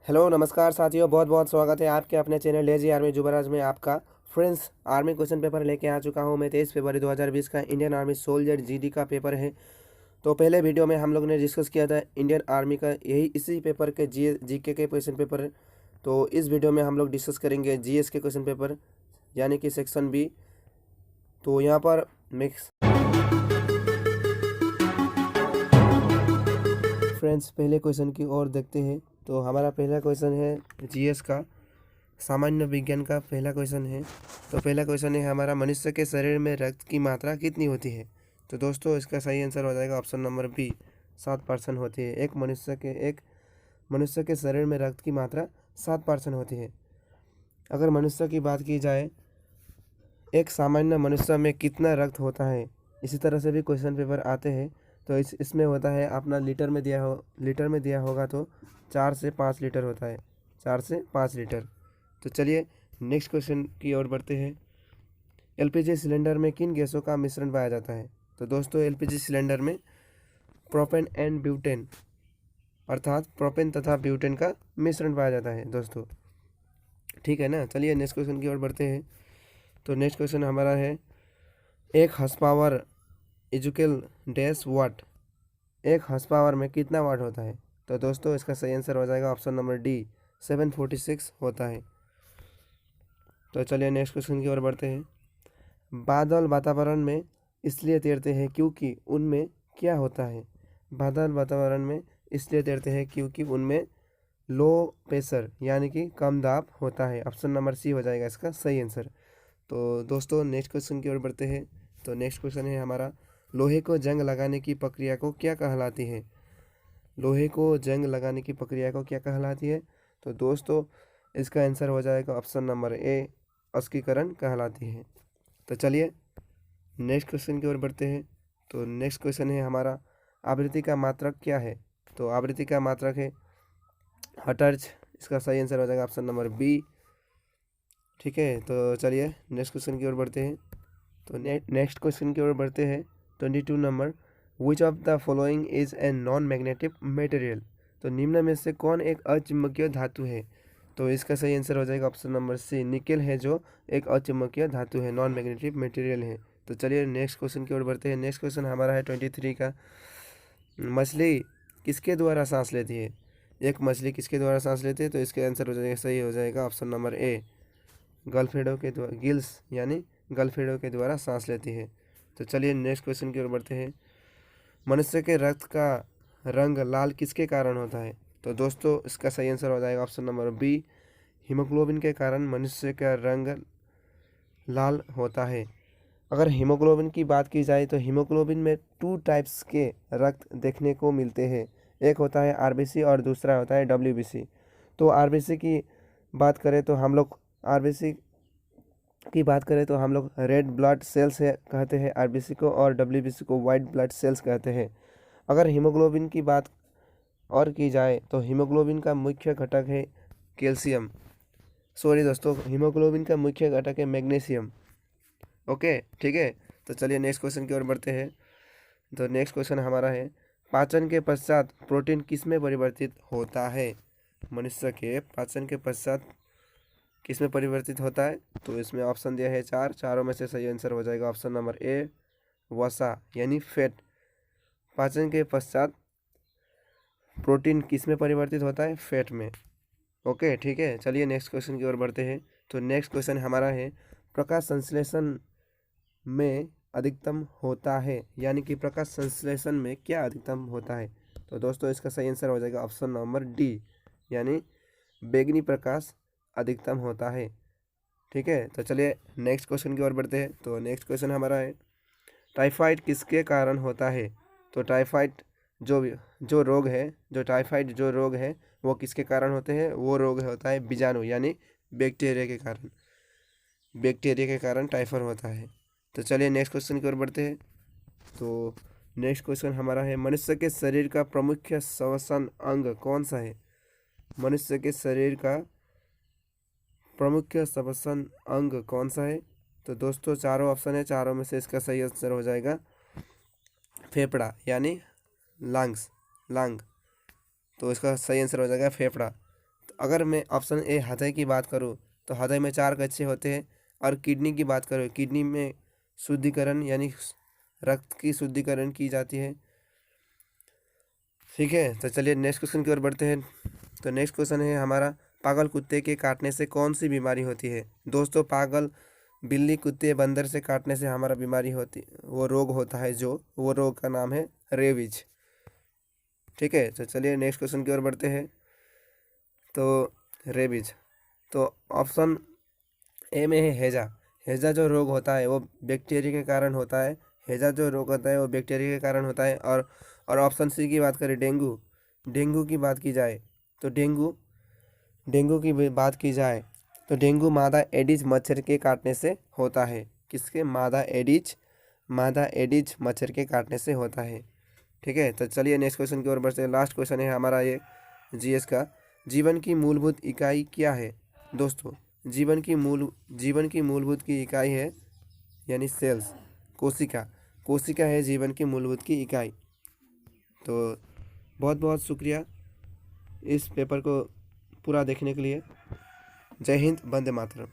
Hello नमस्कार साथियों, बहुत बहुत स्वागत है आपके अपने चैनल लेजी आर्मी जुबराज में। आपका फ्रेंड्स आर्मी क्वेश्चन पेपर लेके आ चुका हूं मैं। 23 फरवरी 2020 का इंडियन आर्मी सोल्जर जीडी का पेपर है। तो पहले वीडियो में हम लोग ने डिस्कस किया था इंडियन आर्मी का इसी पेपर के जीके के क्वेश्चन पेपर। तो इस वीडियो में हम लोग डिस्कस करेंगे जीएस के क्वेश्चन पेपर, यानी कि सेक्शन बी। तो यहाँ पर मिक्स फ्रेंड्स पहले क्वेश्चन की ओर देखते हैं। तो हमारा पहला क्वेश्चन है जीएस का, सामान्य विज्ञान का पहला क्वेश्चन है। तो पहला क्वेश्चन है हमारा, मनुष्य के शरीर में रक्त की मात्रा कितनी होती है? तो दोस्तों इसका सही आंसर हो जाएगा ऑप्शन नंबर बी, 7% होती है। एक मनुष्य के शरीर में रक्त की मात्रा 7% होती है। अगर मनुष्य की बात की जाए, एक सामान्य मनुष्य में कितना रक्त होता है, इसी तरह से भी क्वेश्चन पेपर आते हैं। तो इसमें होता है अपना लीटर में दिया होगा तो 4 से 5 लीटर होता है, 4 से 5 लीटर। तो चलिए नेक्स्ट क्वेश्चन की ओर बढ़ते हैं। एलपीजी सिलेंडर में किन गैसों का मिश्रण पाया जाता है? तो दोस्तों एलपीजी सिलेंडर में प्रोपेन एंड ब्यूटेन, अर्थात प्रोपेन तथा ब्यूटेन का मिश्रण पाया जाता है दोस्तों। ठीक है ना। चलिए नेक्स्ट क्वेश्चन की ओर बढ़ते हैं। तो नेक्स्ट क्वेश्चन हमारा है, एक हॉर्स पावर इजुकल डैश वाट, एक हॉर्स पावर में कितना वाट होता है? तो दोस्तों इसका सही आंसर हो जाएगा ऑप्शन नंबर डी, 746 होता है। तो चलिए नेक्स्ट क्वेश्चन की ओर बढ़ते हैं। बादल वातावरण में इसलिए तैरते हैं क्योंकि उनमें क्या होता है? बादल वातावरण में इसलिए तैरते हैं क्योंकि उनमें लो प्रेशर यानी कि कम दाब होता है। ऑप्शन नंबर सी हो जाएगा इसका सही आंसर। तो दोस्तों नेक्स्ट क्वेश्चन की ओर बढ़ते हैं। तो नेक्स्ट क्वेश्चन है हमारा, लोहे को जंग लगाने की प्रक्रिया को क्या कहलाती है? लोहे को जंग लगाने की प्रक्रिया को क्या कहलाती है? तो दोस्तों इसका आंसर हो जाएगा ऑप्शन नंबर ए, ऑक्सीकरण कहलाती है। तो चलिए नेक्स्ट क्वेश्चन की ओर बढ़ते हैं। तो नेक्स्ट क्वेश्चन है हमारा, आवृत्ति का मात्रक क्या है? तो आवृत्ति का मात्रक है हर्ट्ज। इसका सही आंसर हो जाएगा ऑप्शन नंबर बी। ठीक है। तो चलिए नेक्स्ट क्वेश्चन की ओर बढ़ते हैं। तो नेक्स्ट क्वेश्चन की ओर बढ़ते हैं। 22 number, which of the following is a non magnetic material? तो निम्न में से कौन एक अचुंबकीय धातु है? तो इसका सही आंसर हो जाएगा ऑप्शन नंबर सी, निकेल है जो एक अचुंबकीय धातु है, नॉन मैग्नेटिक मटेरियल है। तो चलिए नेक्स्ट क्वेश्चन की ओर बढ़ते हैं। नेक्स्ट क्वेश्चन हमारा है 23 का, मछली किसके द्वारा सांस लेती है? एक मछली किसके द्वारा सांस लेती है? तो इसके आंसर हो जाएगा सही हो जाएगा ऑप्शन नंबर ए, गलफेडो के द्वारा, गिल्स यानी गलफेडो के द्वारा सांस लेती है। तो चलिए नेक्स्ट क्वेश्चन की ओर बढ़ते हैं। मनुष्य के रक्त का रंग लाल किसके कारण होता है? तो दोस्तों इसका सही आंसर हो जाएगा ऑप्शन नंबर बी, हीमोग्लोबिन के कारण मनुष्य का रंग लाल होता है। अगर हीमोग्लोबिन की बात की जाए तो हीमोग्लोबिन में 2 टाइप्स के रक्त देखने को मिलते हैं। एक होता है आरबीसी और दूसरा होता है डब्ल्यूबीसी। तो आरबीसी की बात करें तो हम लोग रेड ब्लड सेल्स है कहते हैं आरबीसी को, और डब्ल्यूबीसी को वाइट ब्लड सेल्स कहते हैं। अगर हीमोग्लोबिन की बात और की जाए तो हीमोग्लोबिन का मुख्य घटक है कैल्शियम, सॉरी दोस्तों, हीमोग्लोबिन का मुख्य घटक है मैग्नीशियम। ओके ठीक है। तो चलिए नेक्स्ट क्वेश्चन की ओर बढ़ते हैं। तो नेक्स्ट क्वेश्चन हमारा है, पाचन के पश्चात प्रोटीन किस में परिवर्तित होता है? मनुष्य के पाचन के पश्चात किस में परिवर्तित होता है? तो इसमें ऑप्शन दिया है 4, चारों में से सही आंसर हो जाएगा ऑप्शन नंबर ए, वसा यानी फैट। पाचन के पश्चात प्रोटीन किस में परिवर्तित होता है? फैट में। ओके ठीक है। चलिए नेक्स्ट क्वेश्चन की ओर बढ़ते हैं। तो नेक्स्ट क्वेश्चन हमारा है, प्रकाश संश्लेषण में अधिकतम होता है, यानी कि प्रकाश संश्लेषण में क्या अधिकतम होता है? तो दोस्तों इसका सही आंसर हो जाएगा ऑप्शन नंबर डी, यानी बैगनी प्रकाश अधिकतम होता है। ठीक है। तो चलिए नेक्स्ट क्वेश्चन की ओर बढ़ते हैं। तो नेक्स्ट क्वेश्चन हमारा है, टाइफाइड किसके कारण होता है? तो टाइफाइड जो रोग है वो किसके कारण होते हैं? वो रोग होता है बीजाणु यानी बैक्टीरिया के कारण टाइफाइड होता है। तो चलिए नेक्स्ट क्वेश्चन की ओर बढ़ते हैं। तो नेक्स्ट क्वेश्चन हमारा है, मनुष्य के शरीर का प्रमुख श्वसन अंग कौन सा है? मनुष्य के शरीर का प्रमुख श्वसन अंग कौन सा है? तो दोस्तों चारों ऑप्शन है, चारों में से इसका सही आंसर हो जाएगा फेफड़ा यानी लंग। तो इसका सही आंसर हो जाएगा फेफड़ा। तो अगर मैं ऑप्शन ए हृदय की बात करूँ तो हृदय में 4 कक्षे होते हैं। और किडनी की बात करूँ, किडनी में शुद्धिकरण यानी रक्त की शुद्धिकरण की जाती है। ठीक है, तो चलिए नेक्स्ट क्वेश्चन की ओर बढ़ते हैं। तो नेक्स्ट क्वेश्चन है हमारा, पागल कुत्ते के काटने से कौन सी बीमारी होती है? दोस्तों, पागल बिल्ली, कुत्ते, बंदर से काटने से हमारा बीमारी होती, वो रोग होता है, जो वो रोग का नाम है रेबीज। ठीक है, तो चलिए नेक्स्ट क्वेश्चन की ओर बढ़ते हैं। तो रेबीज, तो ऑप्शन ए में है हैजा। हैजा जो रोग होता है वो बैक्टीरिया के कारण होता है। हैजा जो रोग होता है वो बैक्टीरिया के कारण होता है। और ऑप्शन सी की बात करें, डेंगू, डेंगू की बात की जाए तो डेंगू की बात की जाए तो डेंगू मादा एडिज मच्छर के काटने से होता है। किसके? मादा एडिज मच्छर के काटने से होता है। ठीक है, तो चलिए नेक्स्ट क्वेश्चन की ओर बढ़ते हैं। लास्ट क्वेश्चन है हमारा ये जीएस का, जीवन की मूलभूत इकाई क्या है? दोस्तों, जीवन की मूलभूत की इकाई है यानी सेल्स, कोशिका। कोशिका है जीवन की मूलभूत की इकाई। तो बहुत बहुत शुक्रिया इस पेपर को पूरा देखने के लिए। जय हिंद, वंदे मातरम।